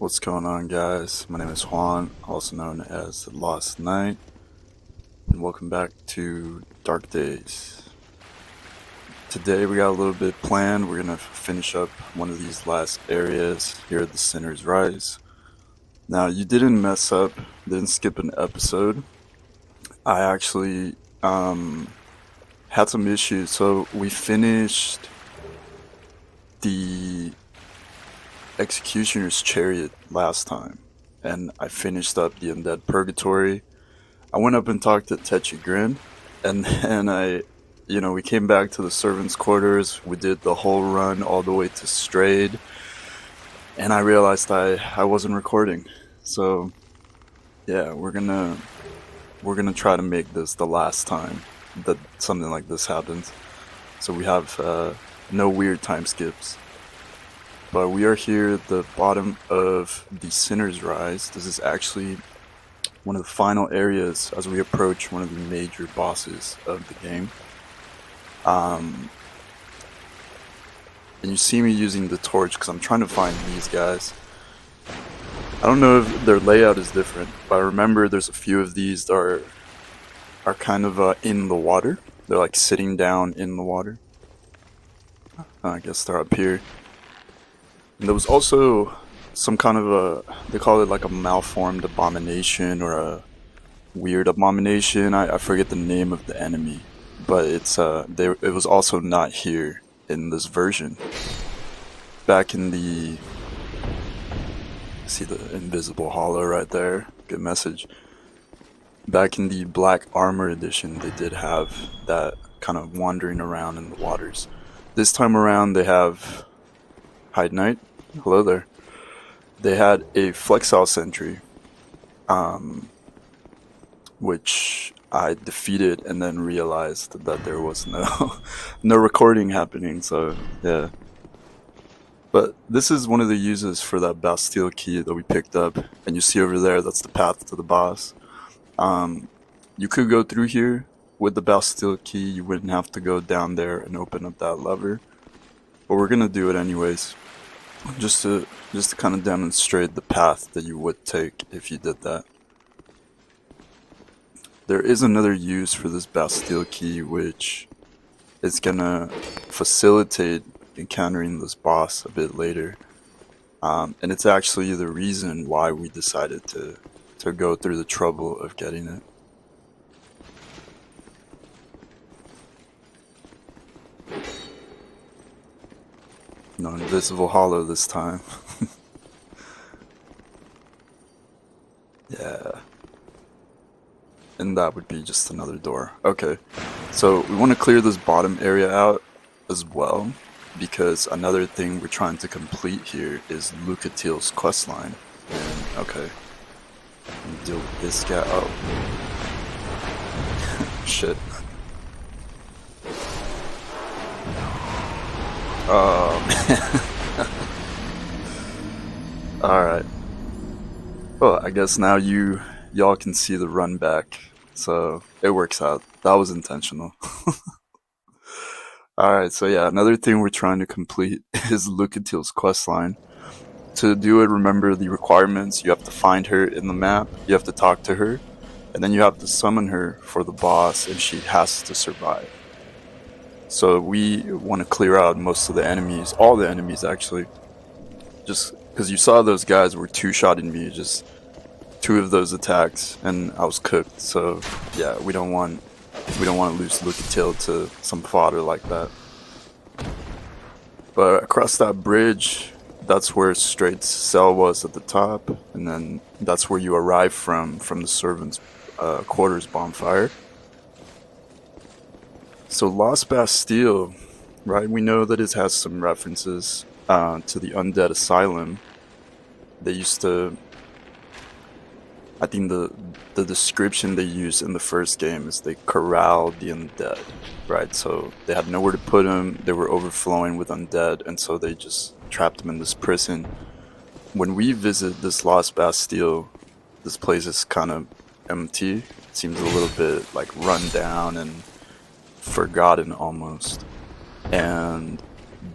What's going on, guys? My name is Juan, also known as The Lost Knight, and welcome back to Dark Days. Today we got a little bit planned. We're gonna finish up one of these last areas here at the Sinner's Rise. Now, you didn't mess up, didn't skip an episode. I actually had some issues, so we finished the Executioner's Chariot last time, and I finished up the Undead Purgatory. I went up and talked to Techigrin, and then we came back to the Servants' Quarters. We did the whole run all the way to Strayed, and I realized I wasn't recording. So, yeah, we're gonna try to make this the last time that something like this happens. So we have no weird time skips. But we are here at the bottom of the Sinner's Rise. This is actually one of the final areas as we approach one of the major bosses of the game. And you see me using the torch because I'm trying to find these guys. I don't know if their layout is different, but I remember there's a few of these that are kind of in the water. They're like sitting down in the water. I guess they're up here. And there was also some kind of they call it like a malformed abomination or a weird abomination. I forget the name of the enemy, but it was also not here in this version. Back in the, see the invisible hollow right there, good message. Back in the Black Armor edition, they did have that kind of wandering around in the waters. This time around they have Hide Knight. Hello there. They had a Flexile Sentry, which I defeated and then realized that there was no recording happening, so yeah. But this is one of the uses for that Bastille key that we picked up, and you see over there, that's the path to the boss. You could go through here with the Bastille key. You wouldn't have to go down there and open up that lever, but we're gonna do it anyways. Just to kind of demonstrate the path that you would take if you did that. There is another use for this Bastille key, which is gonna facilitate encountering this boss a bit later. And it's actually the reason why we decided to go through the trouble of getting it. No invisible hollow this time. Yeah. And that would be just another door. Okay. So we want to clear this bottom area out as well, because another thing we're trying to complete here is Lucatiel's questline. And okay. Deal with this guy. Oh. Shit. Oh man. Alright. Well, I guess now y'all can see the run back, so it works out. That was intentional. Alright, so yeah, another thing we're trying to complete is Lucatiel's questline. To do it, remember the requirements. You have to find her in the map, you have to talk to her, and then you have to summon her for the boss, and she has to survive. So we want to clear out most of the enemies, all the enemies actually, just because you saw those guys were two-shotting me, just two of those attacks, and I was cooked. So yeah, we don't want to lose Lucatiel to some fodder like that. But across that bridge, that's where Straight's cell was at the top, and then that's where you arrive from the servants' quarters bonfire. So Lost Bastille, right? We know that it has some references to the Undead Asylum. They used to, I think the description they used in the first game is they corralled the undead, right? So they had nowhere to put them, they were overflowing with undead, and so they just trapped them in this prison. When we visit this Lost Bastille, this place is kind of empty. It seems a little bit like run down and forgotten almost. And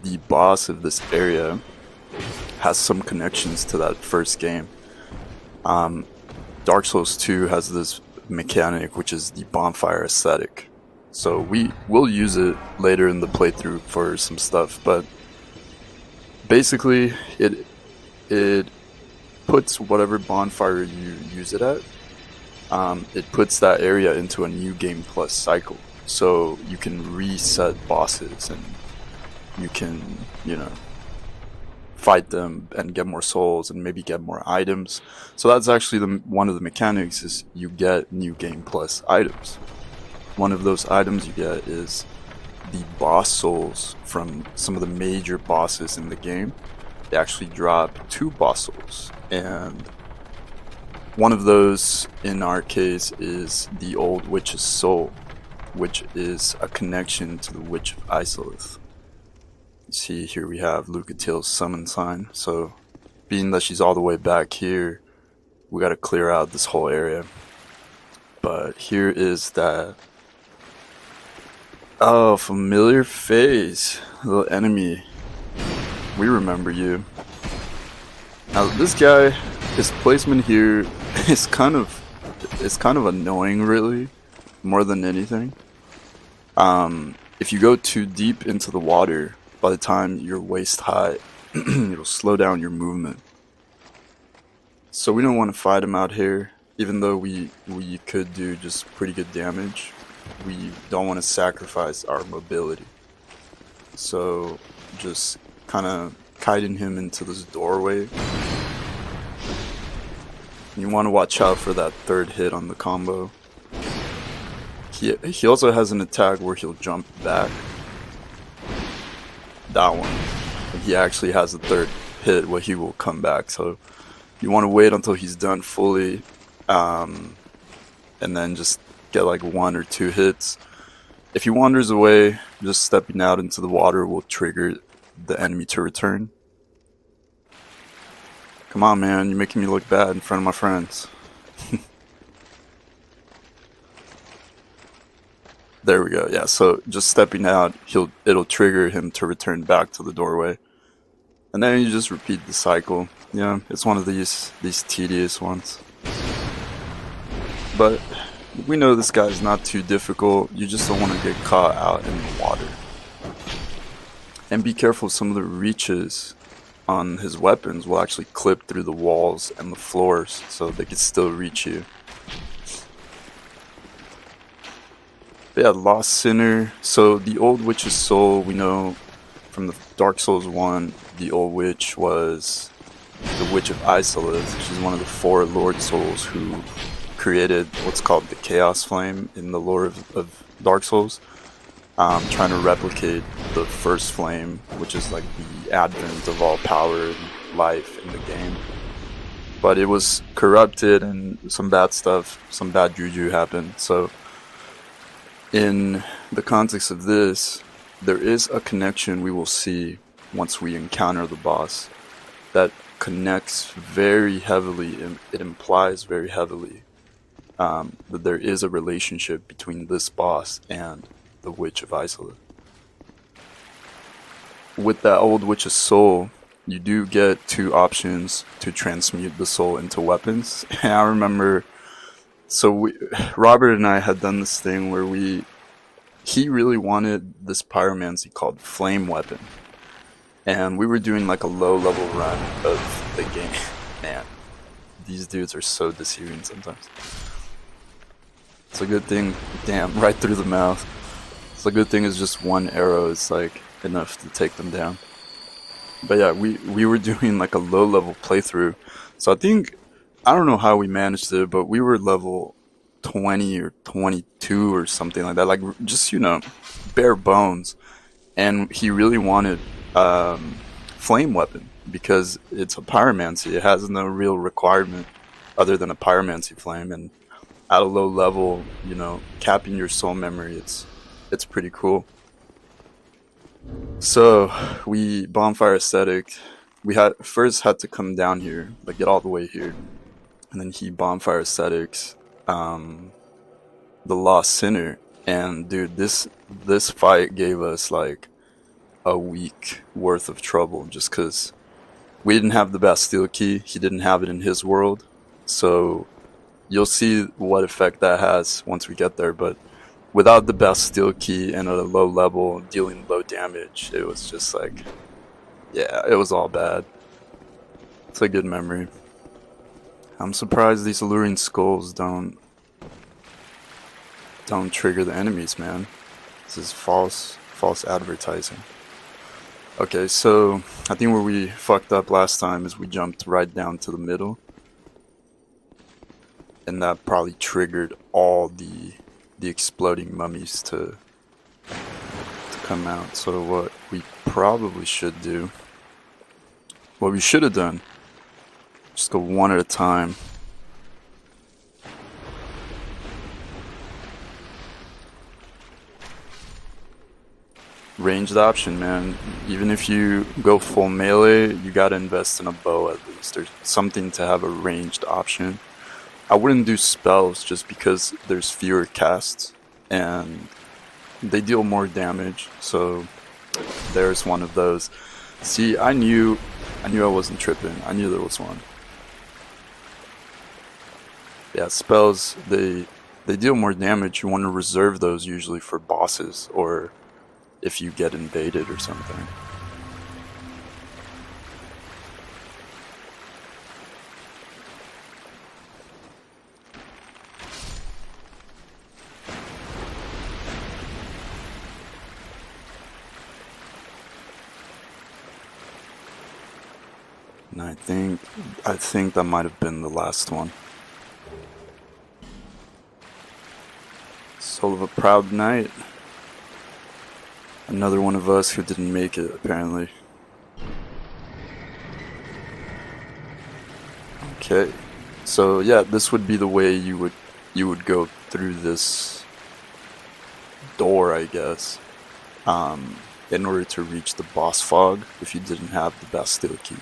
the boss of this area has some connections to that first game. Dark Souls 2 has this mechanic which is the bonfire aesthetic. So we will use it later in the playthrough for some stuff, but basically it puts whatever bonfire you use it at, it puts that area into a new game plus cycle. So you can reset bosses and you can, fight them and get more souls and maybe get more items. So that's actually one of the mechanics is you get new game plus items. One of those items you get is the boss souls from some of the major bosses in the game. They actually drop 2 boss souls, and one of those in our case is the Old Witch's Soul, which is a connection to the Witch of Isolith. See, here we have Lucatiel's summon sign, so being that she's all the way back here, we gotta clear out this whole area. But here is that, oh, familiar face, little enemy. We remember you. Now this guy, his placement here is kind of annoying, really, more than anything. If you go too deep into the water, by the time you're waist high, it'll slow down your movement. So we don't want to fight him out here, even though we could do just pretty good damage. We don't want to sacrifice our mobility. So just kind of kiting him into this doorway. You want to watch out for that third hit on the combo. He also has an attack where he'll jump back. That one. And he actually has a third hit where he will come back. So you want to wait until he's done fully, and then just get like 1 or 2 hits. If he wanders away, just stepping out into the water will trigger the enemy to return. Come on, man, you're making me look bad in front of my friends. There we go. Yeah, so just stepping out, it'll trigger him to return back to the doorway. And then you just repeat the cycle. Yeah, it's one of these tedious ones. But we know this guy's not too difficult. You just don't want to get caught out in the water. And be careful, some of the reaches on his weapons will actually clip through the walls and the floors, so they can still reach you. But yeah, Lost Sinner. So the Old Witch's Soul, we know from the Dark Souls 1, the Old Witch was the Witch of Isolith. She's one of the 4 Lord Souls who created what's called the Chaos Flame in the lore of Dark Souls. Trying to replicate the first flame, which is like the advent of all power and life in the game. But it was corrupted and some bad stuff, some bad juju happened. So in the context of this, there is a connection we will see once we encounter the boss that connects very heavily, it implies very heavily that there is a relationship between this boss and the Witch of Isolith. With that Old Witch's Soul, you do get 2 options to transmute the soul into weapons. And I remember, Robert and I had done this thing where he really wanted this pyromancy called Flame Weapon. And we were doing like a low level run of the game. Man, these dudes are so deceiving sometimes. It's a good thing, damn, right through the mouth. It's a good thing is just 1 arrow is like enough to take them down. But yeah, we were doing like a low level playthrough. So I don't know how we managed it, but we were level 20 or 22 or something like that. Like just, bare bones. And he really wanted Flame Weapon because it's a pyromancy. It has no real requirement other than a pyromancy flame. And at a low level, capping your soul memory, it's pretty cool. So we bonfire aesthetic. We first had to come down here, like get all the way here, and then he bonfire aesthetics the Lost Sinner. And dude, this fight gave us like a week worth of trouble just because We didn't have the Bastille key. He didn't have it in his world. So you'll see what effect that has once we get there. But without the Bastille key and at a low level dealing low damage, it was just like, yeah, it was all bad. It's a good memory. I'm surprised these alluring skulls don't trigger the enemies, man. This is false advertising. Okay, so I think where we fucked up last time is we jumped right down to the middle, and that probably triggered all the exploding mummies to come out. So what we probably should do, what we should have done, just go one at a time. Ranged option, man. Even if you go full melee, you gotta invest in a bow at least, or something to have a ranged option. I wouldn't do spells just because there's fewer casts and they deal more damage, so there's one of those. See, I knew I wasn't tripping. I knew there was one. Yeah, spells, they deal more damage. You want to reserve those usually for bosses or if you get invaded or something. And I think that might have been the last one. Soul of a proud knight. Another one of us who didn't make it, apparently. Okay, so yeah, this would be the way you would go through this door, I guess, in order to reach the boss fog if you didn't have the Bastille key.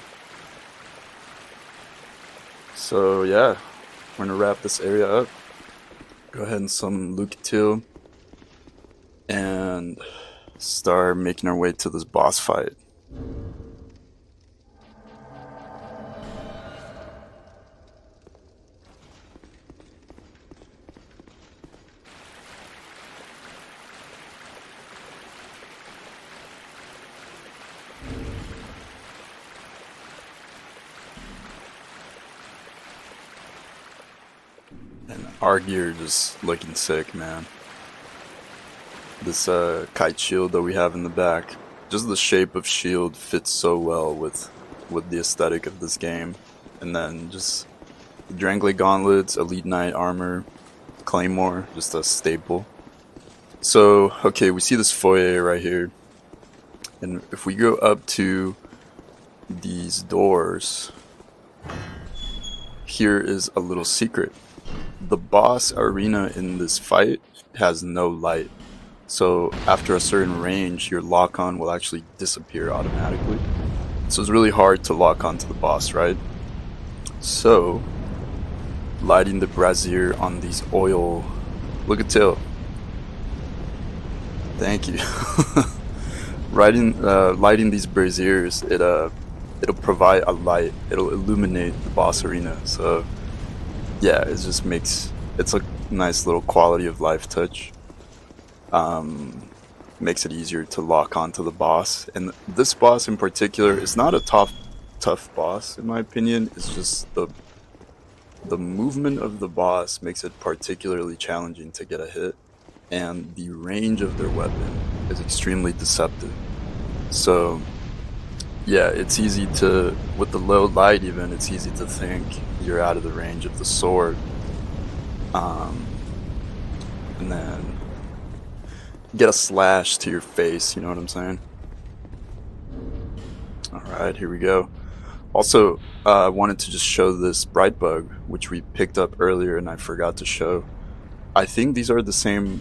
So yeah, we're gonna wrap this area up. Go ahead and summon Lucatil and start making our way to this boss fight. And our gear just looking sick, man. This kite shield that we have in the back, just the shape of shield fits so well with the aesthetic of this game. And then just the Drangley gauntlets, elite knight armor, claymore, just a staple. So okay, we see this foyer right here, and if we go up to these doors, here is a little secret. The boss arena in this fight has no light. So after a certain range, your lock-on will actually disappear automatically. So it's really hard to lock onto the boss, right? So, lighting the brazier on these oil... Lucatil. Thank you. Lighting these braziers, it'll provide a light. It'll illuminate the boss arena. So, yeah, it just makes... It's a nice little quality of life touch. Makes it easier to lock onto the boss, and this boss in particular is not a tough boss in my opinion. It's just the movement of the boss makes it particularly challenging to get a hit, and the range of their weapon is extremely deceptive. So yeah, it's easy to, with the low light even, it's easy to think you're out of the range of the sword, and then get a slash to your face, you know what I'm saying? Alright, here we go. Also, I wanted to just show this bright bug, which we picked up earlier and I forgot to show. I think these are the same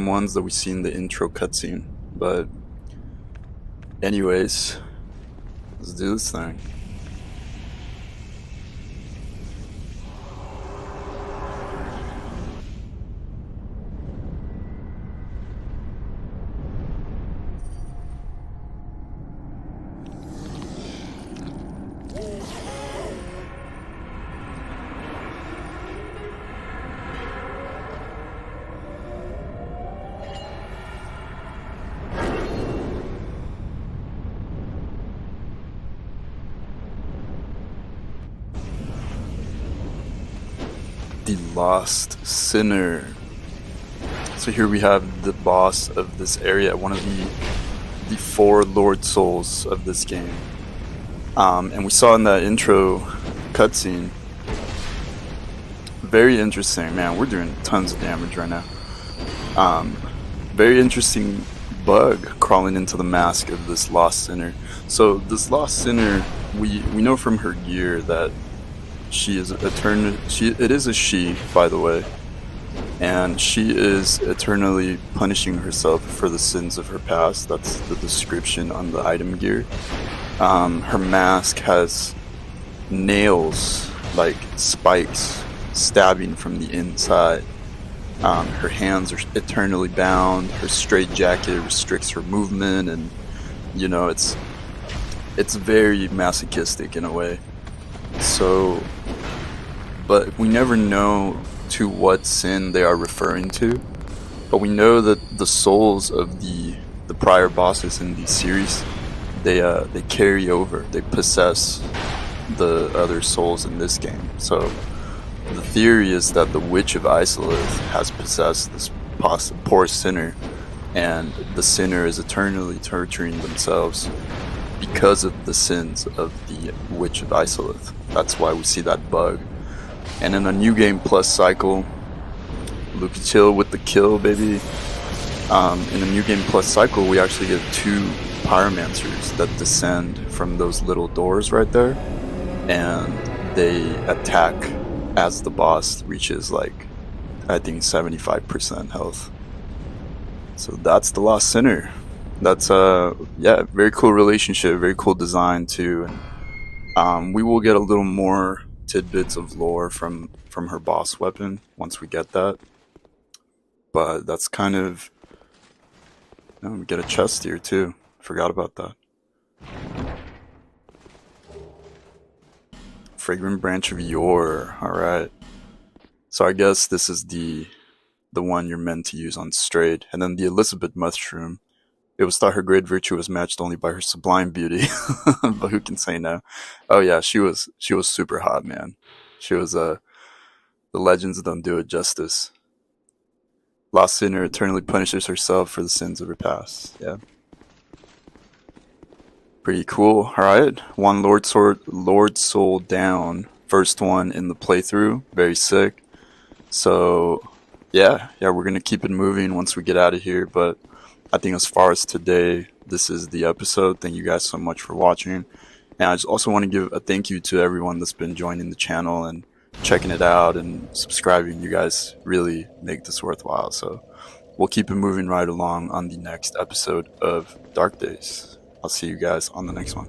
ones that we see in the intro cutscene, but anyways, let's do this thing. the Lost Sinner. So here we have the boss of this area, one of the four Lord Souls of this game. And we saw in that intro cutscene, very interesting, man, we're doing tons of damage right now. Very interesting bug crawling into the mask of this Lost Sinner. So this Lost Sinner, we know from her gear that she is it is a she, by the way, and she is eternally punishing herself for the sins of her past. That's the description on the item gear. Her mask has nails, like spikes, stabbing from the inside. Her hands are eternally bound. Her straitjacket restricts her movement, and you know, it's very masochistic in a way. So, but we never know to what sin they are referring to. But we know that the souls of the prior bosses in the series, they carry over. They possess the other souls in this game. So the theory is that the Witch of Isolith has possessed this poor sinner, and the sinner is eternally torturing themselves because of the sins of the Witch of Isolith. That's why we see that bug. And in a New Game Plus cycle, Luke Chill with the kill, baby. In a New Game Plus cycle, we actually get 2 pyromancers that descend from those little doors right there, and they attack as the boss reaches, like, I think 75% health. So that's the Lost Sinner. That's yeah, very cool relationship, very cool design too. And we will get a little more tidbits of lore from her boss weapon once we get that. But that's kind of, you know, we get a chest here too. Forgot about that. Fragrant Branch of Yore. Alright. So I guess this is the one you're meant to use on Strayed. And then the Elizabeth Mushroom. It was thought her great virtue was matched only by her sublime beauty. But who can say no? Oh yeah, she was super hot, man. She was the legends don't do it justice. Lost Sinner eternally punishes herself for the sins of her past. Yeah. Pretty cool. Alright. One Lord Soul down. First one in the playthrough. Very sick. So yeah, we're gonna keep it moving once we get out of here, but I think as far as today, this is the episode. Thank you guys so much for watching. And I just also want to give a thank you to everyone that's been joining the channel and checking it out and subscribing. You guys really make this worthwhile. So we'll keep it moving right along on the next episode of Dark Days. I'll see you guys on the next one.